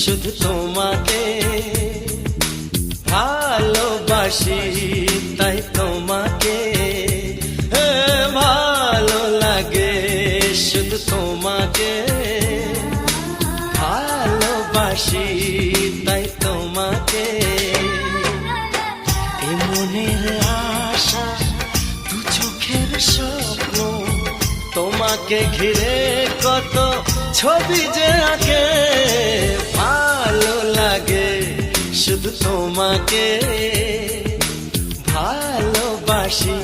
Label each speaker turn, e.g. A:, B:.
A: শুধু তোমাকে ভালোবাসি, তাই তোমাকে ভালো লাগে, শুধু তোমাকে ভালোবাসি, তাই তোমাকে। এ মনের আশা, দু চোখের স্বপ্ন, তোমাকে ঘিরে কত ছবি যে আঁকে, ভালো লাগে, শুধু তোমাকে ভালোবাসি।